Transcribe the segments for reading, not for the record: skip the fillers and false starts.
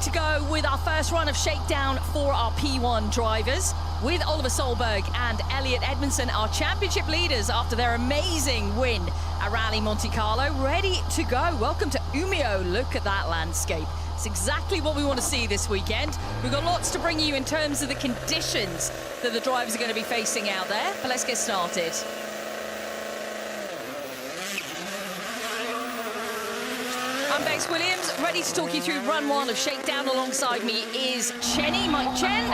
to go with our first run of Shakedown for our P1 drivers, with Oliver Solberg and Elliot Edmondson, our championship leaders after their amazing win at Rally Monte Carlo, ready to go. Welcome to Umeå. Look at that landscape. It's exactly what we want to see this weekend. We've got lots to bring you in terms of the conditions that the drivers are going to be facing out there, but let's get started. I'm Bex Williams, ready to talk you through run one of Shakedown. Alongside me is Chenny, Mike Chen.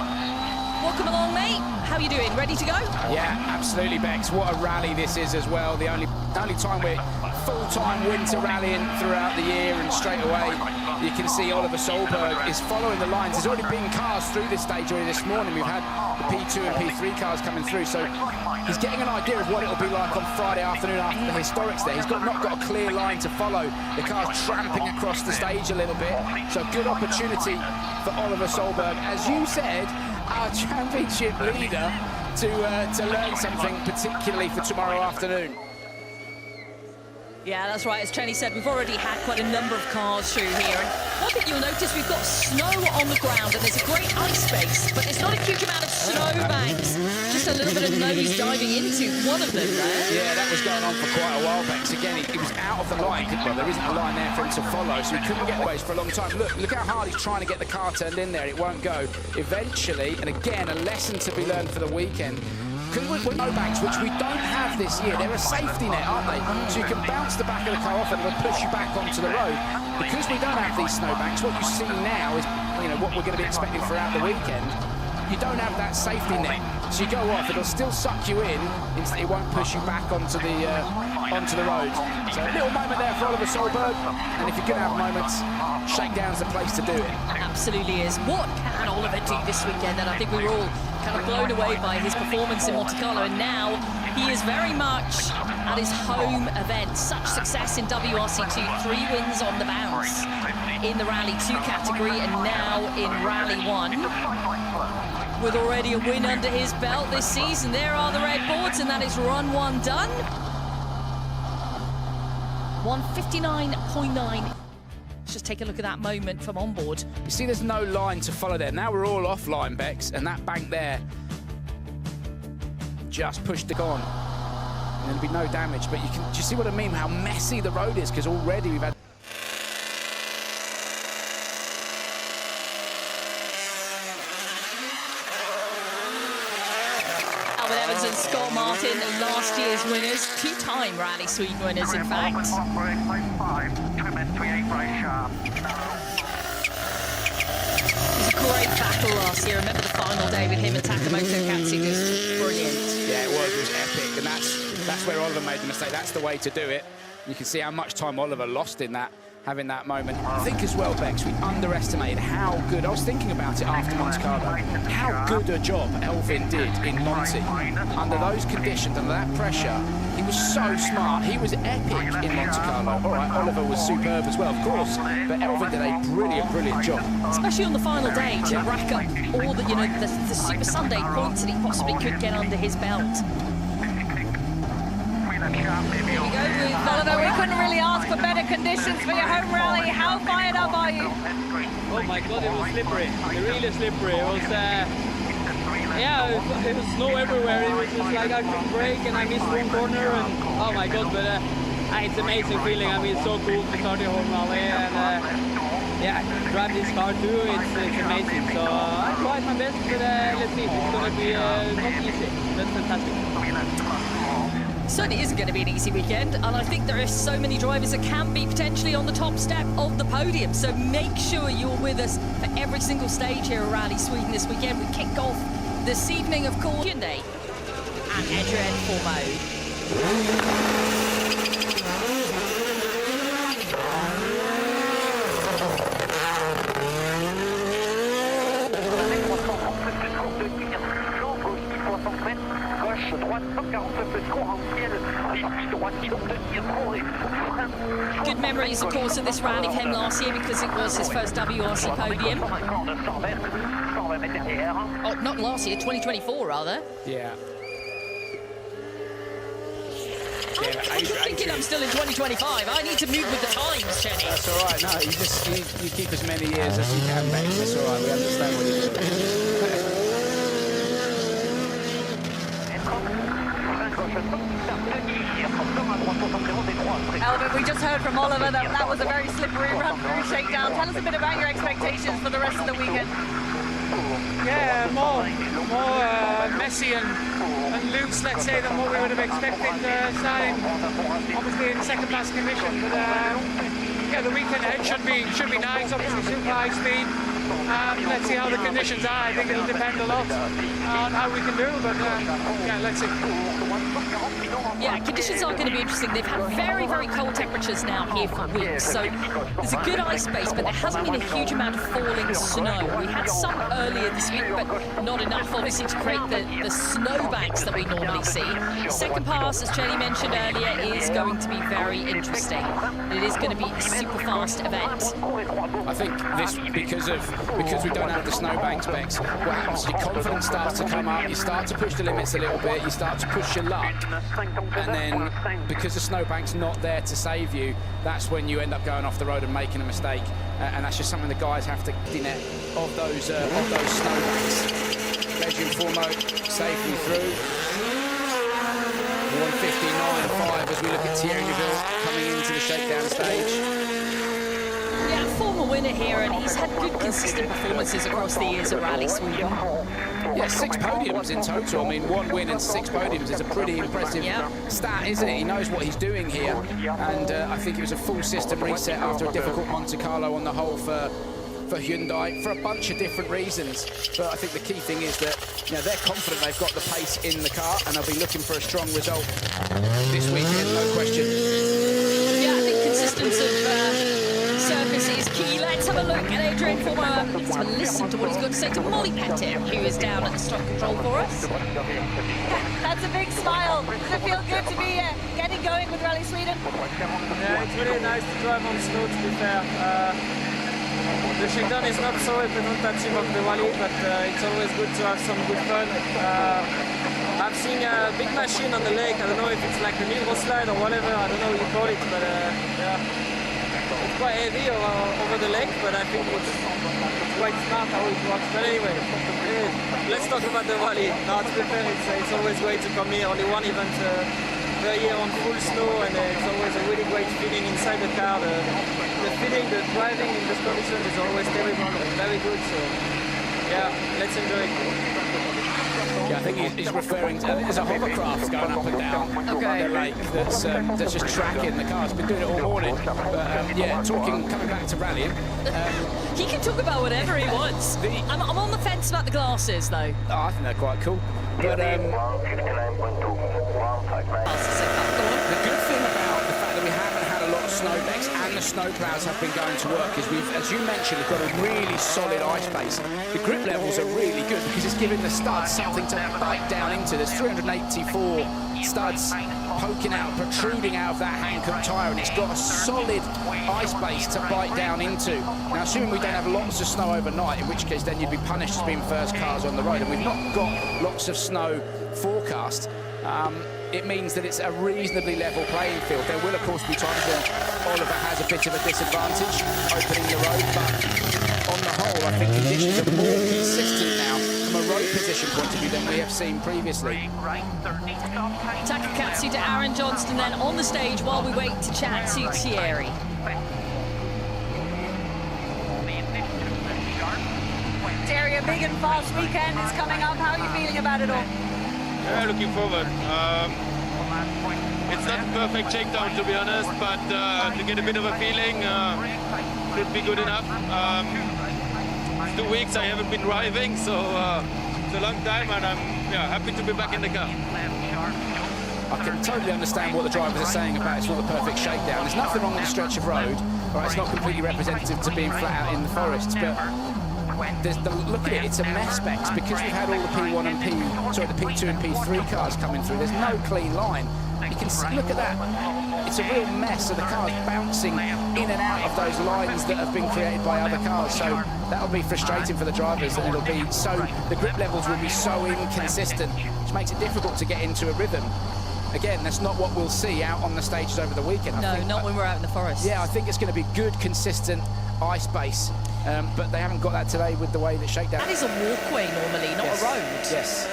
Welcome along, mate. How are you doing? Ready to go? Yeah, absolutely, Bex. What a rally this is as well. The only time we're full-time winter rallying throughout the year, and straight away you can see Oliver Solberg is following the lines. There's already been cars through this stage already this morning. We've had the P2 and P3 cars coming through, so he's getting an idea of what it'll be like on Friday afternoon after the historics there. He's not got a clear line to follow. The car's tramping across the stage a little bit, so good opportunity for Oliver Solberg, as you said, our championship leader, to learn something, particularly for tomorrow afternoon. Yeah, that's right. As Chenny said, we've already had quite a number of cars through here. And one thing you'll notice, we've got snow on the ground, and there's a great ice space, but there's not a huge amount of snowbanks. Just a little bit of nose diving into one of them there. Yeah, that was going on for quite a while, Bex. Again, he was out of the line. Well, there isn't a line there for him to follow, so he couldn't get the race for a long time. Look how hard he's trying to get the car turned in there. It won't go. Eventually, and again, a lesson to be learned for the weekend. Because with snowbanks, which we don't have this year, they're a safety net, aren't they? So you can bounce the back of the car off and it'll push you back onto the road. Because we don't have these snowbanks, what you see now is, you know, what we're going to be expecting throughout the weekend. You don't have that safety net, so you go off, it'll still suck you in, it won't push you back onto the road. So a little moment there for Oliver Solberg, and if you're going to have moments, Shakedown's the place to do it. Absolutely is. What can Oliver do this weekend? And I think we were all kind of blown away by his performance in Monte Carlo, and now he is very much at his home event. Such success in WRC2, 3 wins on the bounce in the Rally 2 category, and now in Rally 1. With already a win under his belt this season. There are the red boards, and that is run 1 done. 1:59.9. Let's just take a look at that moment from onboard. You see there's no line to follow there. Now we're all offline, Bex, and that bank there just pushed it on. And there'll be no damage, but do you see what I mean? How messy the road is, because already we've had and Scott Martin, last year's winners, 2-time Rally Sweden winners, in fact. It was a great battle last year. Remember the final day with him and Takamoto Katsu, it was brilliant. Yeah, it was epic, and that's where Oliver made the mistake. That's the way to do it. You can see how much time Oliver lost in that, having that moment. I think as well, Bex, we underestimated how good, I was thinking about it after Monte Carlo, how good a job Elvin did in Monte. Under those conditions, under that pressure, he was so smart. He was epic in Monte Carlo. All right, Oliver was superb as well, of course, but Elvin did a brilliant job. Especially on the final day, to rack up all the, the Super Sunday points that he possibly could get under his belt. Here we go with Oliver. We couldn't really ask for better conditions for your home rally. How fired up are you? Oh my God, it was slippery, really slippery. It was, yeah, it was snow everywhere. It was just like I couldn't brake and I missed one corner, and oh my God, but it's an amazing feeling. I mean, it's so cool to start your home rally, and yeah, drive this car too, it's amazing. So I tried my best, but let's see, it's going to be not easy. That's fantastic. Certainly isn't going to be an easy weekend, and I think there are so many drivers that can be potentially on the top step of the podium, so make sure you're with us for every single stage here at Rally Sweden this weekend. We kick off this evening, of course, Hyundai and Edgerhead full mode. Good memories, of course, of this rally for him last year because it was his first WRC podium. Oh, not last year, 2024 rather. Yeah. You're thinking I'm still in 2025. I need to move with the times, Jenny. That's all right. No, you keep as many years as you can, mate. That's all right. We understand what you're doing. Albert, we just heard from Oliver that that was a very slippery run through Shakedown. Tell us a bit about your expectations for the rest of the weekend. Yeah, more messy and loose, let's say, than what we would have expected starting obviously in second-class condition. But yeah, the weekend ahead should be nice. Obviously, super high speed. Let's see how the conditions are. I think it'll depend a lot on how we can do. But yeah, let's see. Yeah, conditions are going to be interesting. They've had very, very cold temperatures now here for weeks, so there's a good ice base, but there hasn't been a huge amount of falling snow. We had some earlier this week, but not enough, obviously, to create the snowbanks that we normally see. Second pass, as Jenny mentioned earlier, is going to be very interesting. It is going to be a super fast event. I think this, because we don't have the snowbanks, Bex, what happens is your confidence starts to come up, you start to push the limits a little bit, you start to push your luck, and then because the snowbank's not there to save you, that's when you end up going off the road and making a mistake, and that's just something the guys have to get in of those snowbanks. Legend foremost, safely through. 1:59.5 as we look at Thierry Neuville coming into the Shakedown stage. Yeah, former winner here, and he's had good, consistent performances across the years at Rally Sweden. Yeah, 6 podiums in total. I mean, 1 win and 6 podiums is a pretty impressive stat, isn't it? He knows what he's doing here, and I think it was a full system reset after a difficult Monte Carlo on the whole for Hyundai for a bunch of different reasons. But I think the key thing is that they're confident they've got the pace in the car, and they'll be looking for a strong result this weekend, no question. Yeah, I think consistency of surface is key. Let's have a look at Adrian Former. Let's have a listen to what he's got to say to Molly Pettit, who is down at the stock control for us. That's a big smile. Does it feel good to be getting going with Rally Sweden? Yeah, it's really nice to drive on snow, to be fair. The Shakedown is not so representative of the Rally, but it's always good to have some good fun. I've seen a big machine on the lake. I don't know if it's like a Nitro slide or whatever. I don't know what you call it, but yeah, it's quite heavy over the lake. But I think it's quite smart how it works. But anyway, let's talk about the Rally. Now, to be fair, it's always great to come here. Only one event per year on full snow, and it's always a really great feeling inside the car. The feeling, the driving in this condition is always terrible, very good. So yeah, let's enjoy it. Yeah, I think he's referring to, there's a hovercraft going up and down the lake that's just tracking the car. It's been doing it all morning. But yeah, coming back to rallying. He can talk about whatever he wants. I'm on the fence about the glasses, though. Oh, I think they're quite cool. But the good thing about the fact that we haven't had a lot of snowbanks and the snowplows have been going to work is we've, as you mentioned, we've got a really solid ice base. The grip levels are really good because it's giving the studs something to bite down into. There's 384 studs poking out, protruding out of that Hankook tyre, and it's got a solid ice base to bite down into. Now, assuming we don't have lots of snow overnight, in which case then you'd be punished as being first cars on the road, and we've not got lots of snow forecast, it means that it's a reasonably level playing field. There will, of course, be times when Oliver has a bit of a disadvantage opening the road, but on the whole, I think conditions are more consistent now from a road position point of view than we have seen previously. Takakatsu to Aaron Johnston then on the stage while we wait to chat to Thierry. Thierry, a big and fast weekend is coming up. How are you feeling about it all? Yeah, looking forward. It's not a perfect shakedown, to be honest, but to get a bit of a feeling should be good enough. 2 weeks I haven't been driving, so it's a long time, and I'm happy to be back in the car. I can totally understand what the drivers are saying about it's not the perfect shakedown. There's nothing wrong with a stretch of road, right? It's not completely representative to being flat out in the forests, but look at it, it's a mess, Bex, because we've had all the P1 and the P2 and P3 cars coming through. There's no clean line. You can see, look at that. It's a real mess of the cars bouncing in and out of those lines that have been created by other cars. So that'll be frustrating for the drivers, and the grip levels will be so inconsistent, which makes it difficult to get into a rhythm. again, that's not what we'll see out on the stages over the weekend. No, not when we're out in the forest. Yeah, I think it's going to be good, consistent ice base, but they haven't got that today with the way that Shakedown. That is a walkway normally, not a road. Yes.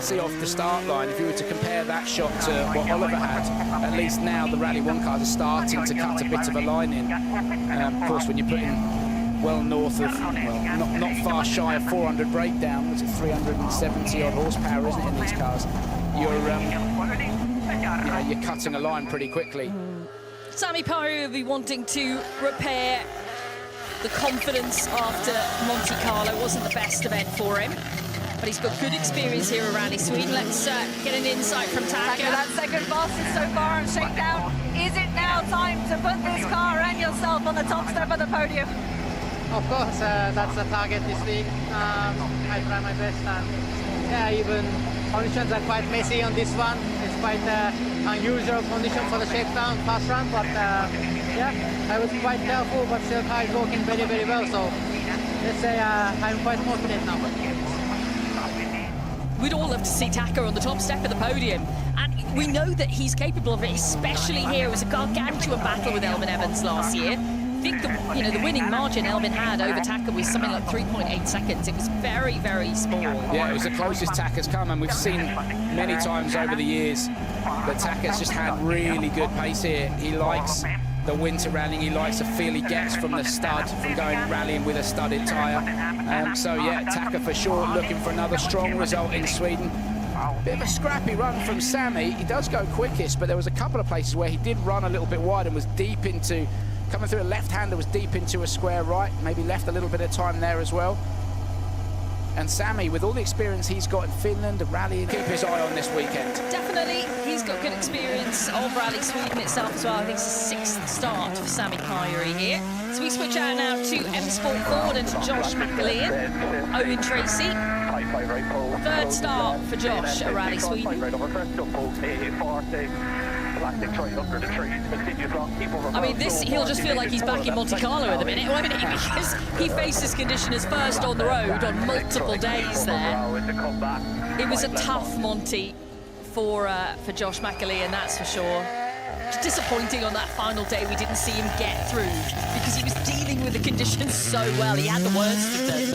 See off the start line, if you were to compare that shot to what Oliver had, at least now the Rally 1 cars are starting to cut a bit of a line in. Of course, when you're putting well north of, well, not far shy of 400 breakdown, was it 370 odd horsepower, isn't it, in these cars? You're cutting a line pretty quickly. Sami Pajari will be wanting to repair the confidence after Monte Carlo. Wasn't the best event for him. But he's got good experience here at Rally Sweden. Let's get an insight from Taka. That second fastest so far on Shakedown. Is it now time to put this car and yourself on the top step of the podium? Of course, that's the target this week. I try my best, and yeah, even conditions are quite messy on this one. It's quite unusual condition for the Shakedown fast run, but yeah, I was quite careful, but still car is working very, very well. So let's say I'm quite confident now. We'd all love to see Taka on the top step of the podium, and we know that he's capable of it, especially here. It was a gargantuan battle with Elvin Evans last year. I think the winning margin Elvin had over Taka was something like 3.8 seconds. It was very, very small. Yeah, it was the closest Taka's come, and we've seen many times over the years that Taka's just had really good pace here. He likes the winter rallying, he likes the feel he gets from the stud, from going rallying with a studded tyre. So yeah, Taka for sure looking for another strong result in Sweden. Bit of a scrappy run from Sami. He does go quickest, but there was a couple of places where he did run a little bit wide and was deep into, coming through a left-hander, was deep into a square right, maybe left a little bit of time there as well. And Sami, with all the experience he's got in Finland and rallying, keep his eye on this weekend. Definitely, he's got good experience of Rally Sweden itself as well. I think it's the 6th start for Sami Pajari here. So we switch out now to M Sport Ford and to Josh McAlean, Owen Tracy. 3rd start for Josh at Rally Sweden. I mean, he'll just feel like he's back in Monte Carlo at the minute, won't he? Because he faces conditioners first on the road on multiple days there. It was a tough Monte for Josh McAlean, that's for sure. Just disappointing on that final day we didn't see him get through because he was dealing with the conditions so well. He had the worst of them.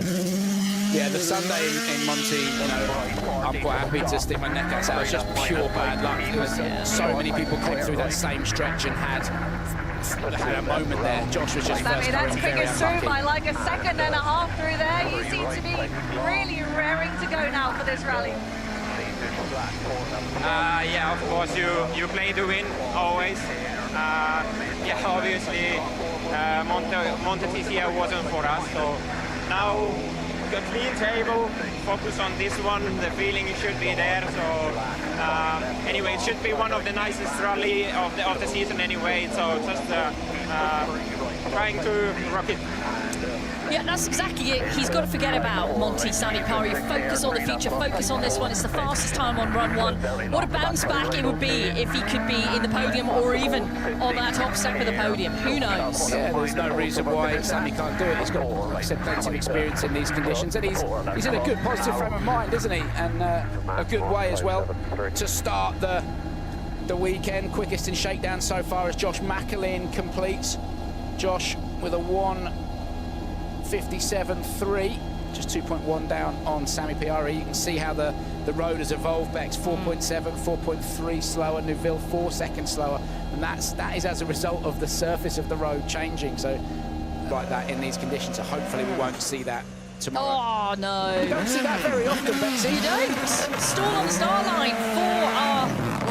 Yeah, the Sunday in Monte, I'm quite happy to stick my neck out. So it's just pure bad luck. So many people came through that same stretch and had a moment there. Josh was just Sami, that's quickest through by like a second and a half through there. You seem to be really raring to go now for this rally. Yeah, of course, you play to win always. Yeah, obviously, Monte TCR wasn't for us, so now a clean table, focus on this one, the feeling should be there, so anyway, it should be one of the nicest rally of the season anyway, so just trying to rock it. Yeah, that's exactly it. He's got to forget about Monte, Sami Pajari. Focus on the future, focus on this one. It's the fastest time on run 1. What a bounce back it would be if he could be in the podium or even on that top step of the podium. Who knows? Yeah, there's no reason why Sami can't do it. He's got, like I said, plenty of experience in these conditions, and he's in a good, positive frame of mind, isn't he? And a good way as well to start the weekend. Quickest in Shakedown so far as Josh McAlean completes. Josh with a 1:57.3, just 2.1 down on Sami Pajari. You can see how the road has evolved. Beck's 4.7, 4.3 slower, Neuville 4 seconds slower, and that is as a result of the surface of the road changing. So like that in these conditions, so hopefully we won't see that tomorrow. Oh no, you don't see that very often, Betsy. You don't. Stall on the start line for our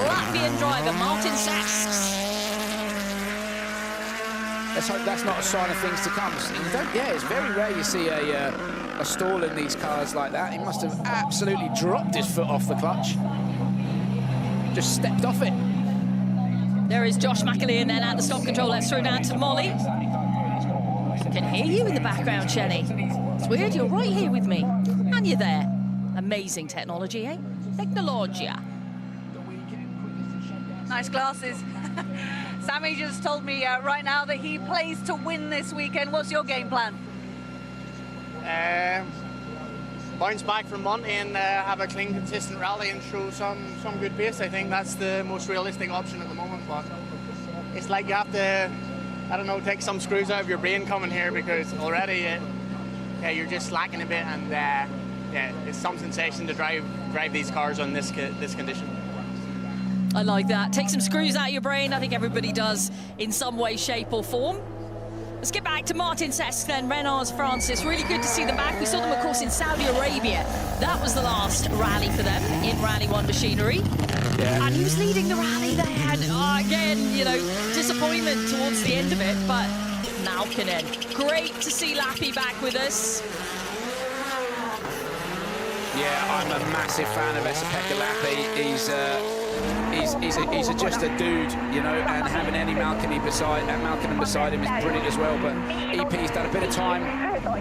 Latvian driver Martin Sasks. Let's hope that's not a sign of things to come. Yeah, it's very rare you see a stall in these cars like that. He must have absolutely dropped his foot off the clutch. Just stepped off it. There is Josh McAlean then at the stop control. Let's throw down to Molly. I can hear you in the background, Jenny. It's weird, you're right here with me. And you're there. Amazing technology, eh? Technologia. Nice glasses. Sami just told me right now that he plays to win this weekend. What's your game plan? bounce back from Monday and have a clean, consistent rally and show some good pace. I think that's the most realistic option at the moment. But it's like you have to, I don't know, take some screws out of your brain coming here, because already you're just slacking a bit, and it's some sensation to drive these cars on this condition. I like that. Take some screws out of your brain. I think everybody does in some way, shape or form. Let's get back to Martin Cesc then, Renars Francis. Really good to see them back. We saw them, of course, in Saudi Arabia. That was the last rally for them in Rally 1 machinery. Yeah. And he was leading the rally there. And again, you know, disappointment towards the end of it, but Naukinen. Great to see Lappi back with us. Yeah, I'm a massive fan of Esapekka Lappi. He's just a dude, you know, and having Eddie Malkin beside him is brilliant as well. But EP's done a bit of time,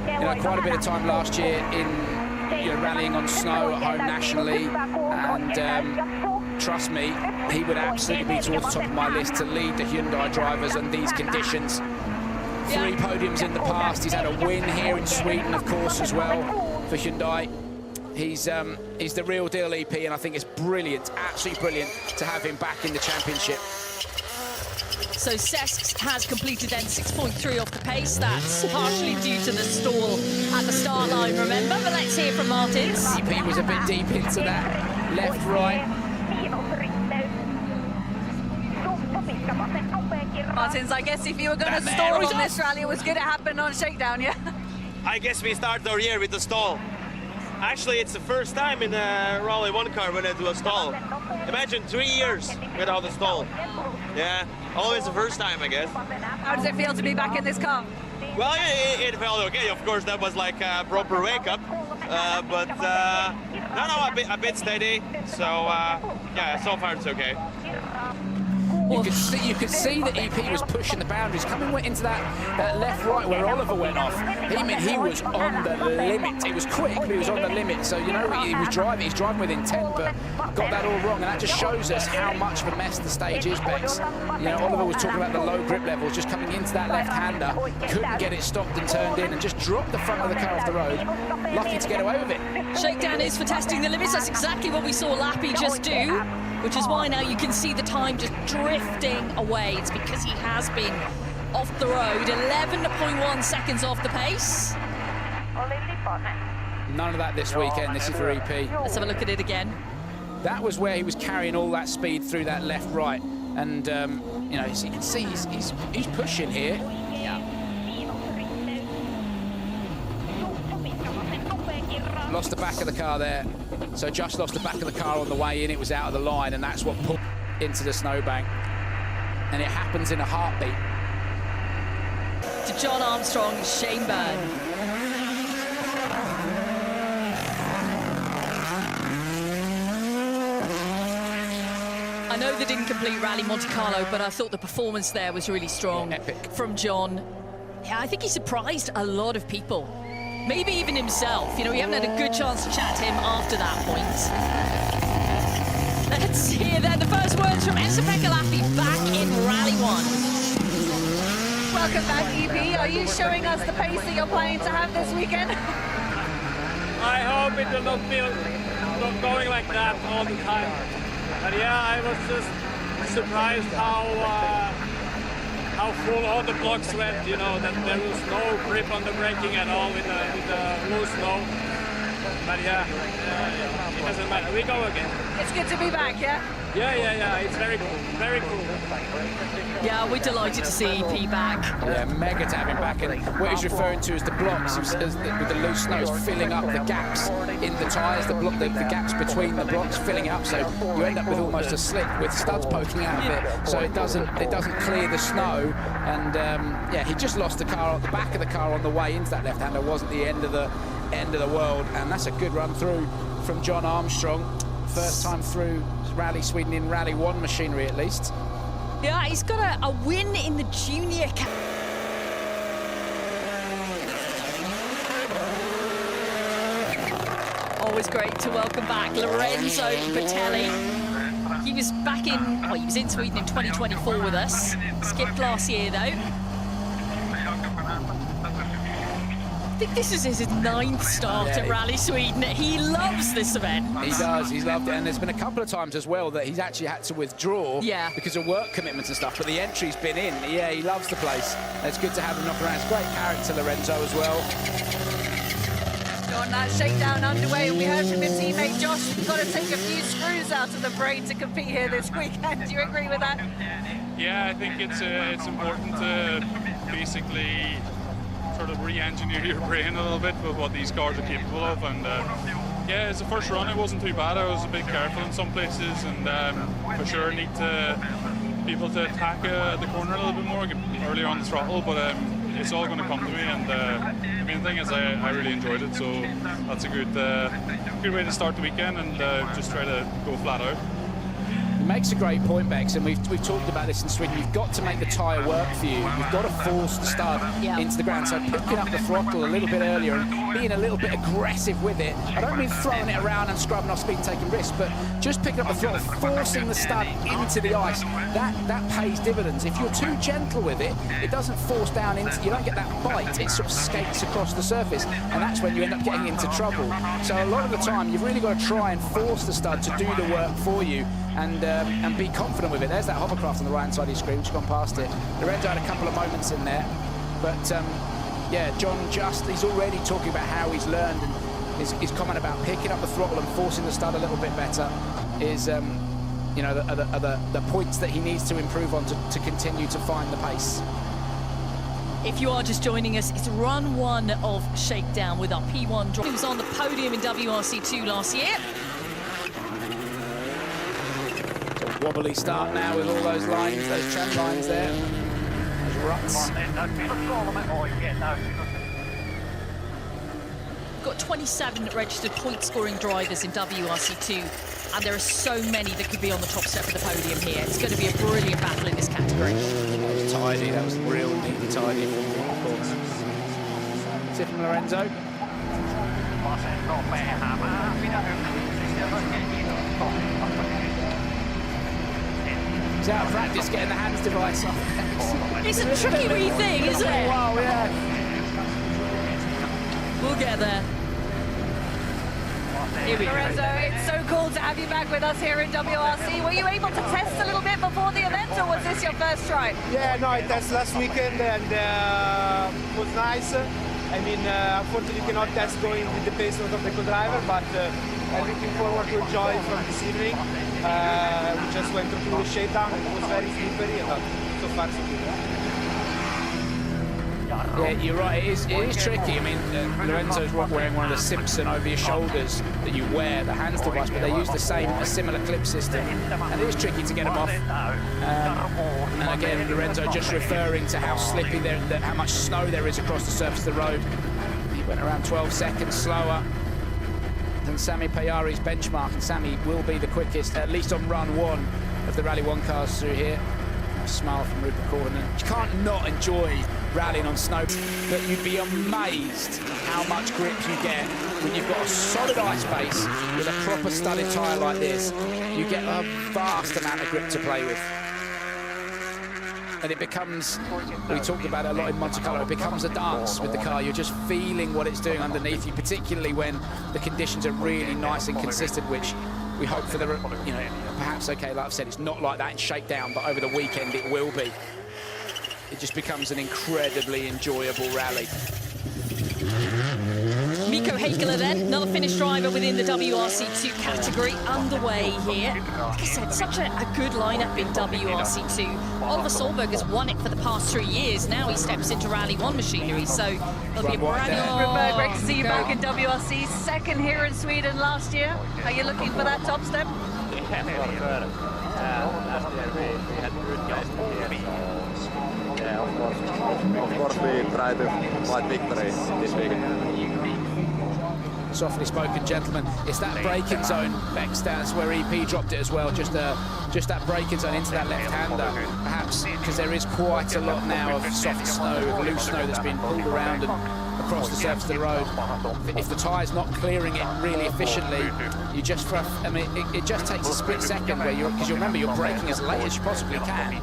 you know, quite a bit of time last year in, you know, rallying on snow at home nationally, and trust me, he would absolutely be towards the top of my list to lead the Hyundai drivers in these conditions. 3 podiums in the past. He's had a win here in Sweden, of course, as well for Hyundai. He's the real deal, EP, and I think it's brilliant, absolutely brilliant, to have him back in the championship. So Cesc has completed then 6.3 off the pace. That's partially due to the stall at the start line, remember? But let's hear from Martins. EP was a bit deep into that left, right. Martins, I guess if you were going to stall on this rally, it was going to happen on Shakedown, yeah? I guess we start our year with the stall. Actually, it's the first time in a Rally 1 car when I do a stall. Imagine 3 years without a stall. Yeah, always the first time, I guess. How does it feel to be back in this car? Well, it felt okay. Of course, that was like a proper wake-up. But no, a bit steady. So, yeah, so far it's okay. You could see that EP was pushing the boundaries, coming into that left-right where Oliver went off. He was on the limit. It was quick, but he was on the limit. So, you know, he's driving with intent, but got that all wrong. And that just shows us how much of a mess the stage is, Bex. You know, Oliver was talking about the low grip levels, just coming into that left-hander, couldn't get it stopped and turned in, and just dropped the front of the car off the road. Lucky to get away with it. Shakedown is for testing the limits. That's exactly what we saw Lappi just do, which is why now you can see the time just drifting away. It's because he has been off the road. 11.1 seconds off the pace. None of that this weekend. This is for EP. Let's have a look at it again. That was where he was carrying all that speed through that left-right. And, you know, so you can see he's pushing here. Yeah. Lost the back of the car there. So just lost the back of the car on the way in. It was out of the line, and that's what pulled into the snowbank. And it happens in a heartbeat. To John Armstrong, Shane Byrne. I know they didn't complete Rally Monte Carlo, but I thought the performance there was really strong. Epic. From John. Yeah, I think he surprised a lot of people. Maybe even himself. You know, we haven't had a good chance to chat to him after that point. Let's hear then the first words from Esapekka Lappi back in Rally 1. Welcome back, EP. Are you showing us the pace that you're planning to have this weekend? I hope it will not be going like that all the time. But yeah, I was just surprised how full all the blocks went, you know, that there was no grip on the braking at all with the loose snow. But yeah, it doesn't matter. We go again. It's good to be back, yeah? Yeah. It's very cool. Very cool. Yeah, we're delighted to see EP back. Yeah, mega to have him back. And what he's referring to is the blocks, with the loose snow, is filling up the gaps in the tyres, the gaps between the blocks, filling up. So you end up with almost a slick with studs poking out of it. So it doesn't clear the snow. And yeah, he just lost the back of the car on the way into that left-hander. Wasn't the end of the world. And that's a good run through from John Armstrong. First time through Rally Sweden in Rally 1 machinery, at least. Yeah, he's got a win in the junior. Always great to welcome back Lorenzo Bertelli. He was back in, well, he was in Sweden in 2024 with us. Skipped last year, though. think this is his 9th start at Rally Sweden. He loves this event. He does, he's loved it. And there's been a couple of times as well that he's actually had to withdraw because of work commitments and stuff, but the entry's been in. Yeah, he loves the place. It's good to have him knock around. It's a great character, Lorenzo, as well. On that shakedown underway, and we heard from your teammate Josh, you've got to take a few screws out of the brain to compete here this weekend. Do you agree with that? Yeah, I think it's important to basically sort of re-engineer your brain a little bit with what these cars are capable of. And yeah, as a first run, it wasn't too bad. I was a bit careful in some places, and for sure need to be able to attack the corner a little bit more, get earlier on the throttle, but it's all going to come to me. And the main thing is I really enjoyed it, so that's a good way to start the weekend, and just try to go flat out. He makes a great point, Bex, and we've talked about this in Sweden. You've got to make the tyre work for you. You've got to force the stud into the ground. So picking up the throttle a little bit earlier and being a little bit aggressive with it. I don't mean throwing it around and scrubbing off speed and taking risks, but just picking up the throttle, forcing the stud into the ice. That pays dividends. If you're too gentle with it, it doesn't force down into. You don't get that bite. It sort of skates across the surface, and that's when you end up getting into trouble. So a lot of the time, you've really got to try and force the stud to do the work for you. And be confident with it. There's that hovercraft on the right-hand side of your screen, which has gone past it. Lorenzo had a couple of moments in there, but yeah, John he's already talking about how he's learned, and his comment about picking up the throttle and forcing the stud a little bit better is, you know, the points that he needs to improve on to continue to find the pace. If you are just joining us, it's run 1 of Shakedown with our P1 drive. He was on the podium in WRC2 last year. Wobbly start now with all those lines, those trend lines there, those ruts. We've got 27 registered point-scoring drivers in WRC2, and there are so many that could be on the top step of the podium here. It's going to be a brilliant battle in this category. That was tidy, that was real neat and tidy from him, of course. See from Lorenzo. He's out of practice getting the hands device off. It's a tricky wee thing, isn't it? Wow, yeah. We'll get there. Here we go. Lorenzo, it's so cool to have you back with us here in WRC. Were you able to test a little bit before the event, or was this your first try? Yeah, no, I tested last weekend, and it was nice. I mean, unfortunately, you cannot test going with the pace of the co-driver, but I'm looking forward to enjoy it from this evening. We just went through the shakedown, and it was very slippery, and so far so good. Yeah, you're right, it is tricky. I mean, Lorenzo's wearing one of the Simpson over your shoulders that you wear, the hands device, but they use a similar clip system, and it is tricky to get them off. And again, Lorenzo just referring to how slippy how much snow there is across the surface of the road. He went around 12 seconds slower than Sami Pajari's benchmark, and Sami will be the quickest, at least on run 1 of the Rally 1 cars through here. A smile from Rupert Corbin. You can't not enjoy rallying on snow, but you'd be amazed how much grip you get when you've got a solid ice base with a proper studded tyre like this. You get a vast amount of grip to play with. And it becomes, we talked about it a lot in Monte Carlo, it becomes a dance with the car. You're just feeling what it's doing underneath you, particularly when the conditions are really nice and consistent, which we hope for the, you know, perhaps, okay, like I've said, it's not like that in Shakedown, but over the weekend it will be. It just becomes an incredibly enjoyable rally. Mikko Heikkilä then, another Finnish driver within the WRC2 category, underway here. Like I said, such a good lineup in WRC2. Oliver Solberg has won it for the past 3 years. Now he steps into Rally 1 machinery, so it'll be a brand new... Great to see you back in WRC, second here in Sweden last year. Are you looking for that top step? Yeah, last year we had good guys here. Yeah, of course we try to fight victory this weekend. Softly spoken, gentlemen. It's that braking zone, Bex, that's where EP dropped it as well. Just that braking zone into that left-hander, perhaps because there is quite a lot now of soft snow, loose snow that's been pulled around and across the surface of the road. If the tyre's not clearing it really efficiently, you just, I mean, it just takes a split second where you're, because you remember you're braking as late as you possibly can.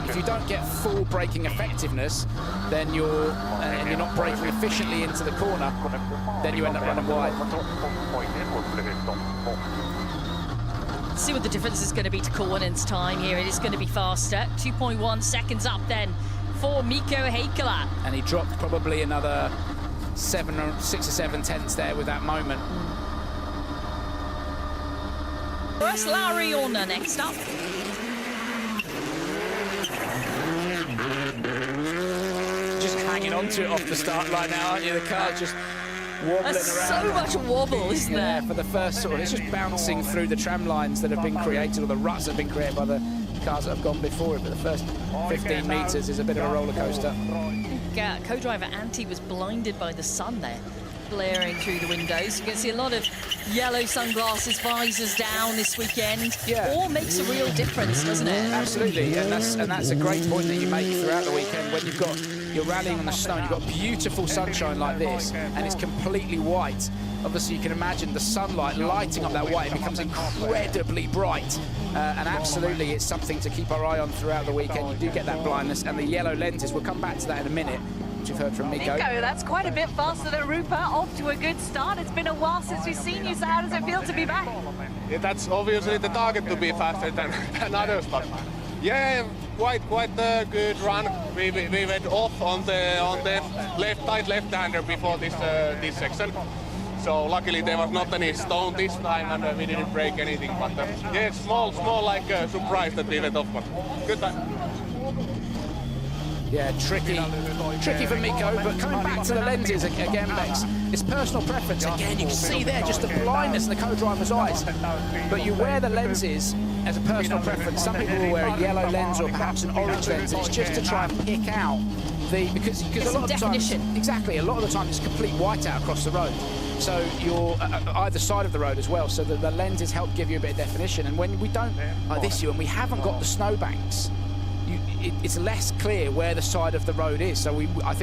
If you don't get full braking effectiveness, then you're not braking efficiently into the corner, then you end up running wide. See what the difference is going to be to Kornen's time here. It is going to be faster. 2.1 seconds up then for Mikko Heikkilä. And he dropped probably another 6 or 7 tenths there with that moment. First, Lauri Orna next up. Just hanging on to it off the start line now, aren't you? The car's just wobbling around. So much wobble, isn't there? Yeah, for the first sort of, it's just bouncing through the tram lines that have been created, or the ruts that have been created by the cars that have gone before it. But the first 15 metres is a bit of a roller coaster. Co-driver Antti was blinded by the sun there, blaring through the windows. You can see a lot of yellow sunglasses, visors down this weekend. Yeah. All makes a real difference, doesn't it? Absolutely, and that's a great point that you make throughout the weekend when you're rallying on the snow, you've got beautiful sunshine like this, and it's completely white. Obviously, you can imagine the sunlight lighting up that white. It becomes incredibly bright, and absolutely, it's something to keep our eye on throughout the weekend. You do get that blindness, and the yellow lenses. We'll come back to that in a minute, which you've heard from Mikko. That's quite a bit faster than Rupert. Off to a good start. It's been a while since we've seen you, so how does it feel to be back? Yeah, that's obviously the target, to be faster than others, but yeah, quite a good run. We went off on the left-hander before this section. So luckily there was not any stone this time, and we didn't break anything. But yeah, it's small like surprise that we went off, but good time. Yeah, tricky for Mikko, but coming back to the lenses again, Bex, it's personal preference. Again, you can see there just the blindness in the co-driver's eyes. But you wear the lenses as a personal preference. Some people will wear a yellow lens or perhaps an orange lens, and it's just to try and pick out because a lot of the time, exactly, a lot of the time it's complete whiteout across the road. So you're either side of the road as well, so the lenses help give you a bit of definition. And when we don't, like this year, and we haven't got the snowbanks, it's less clear where the side of the road is. So I think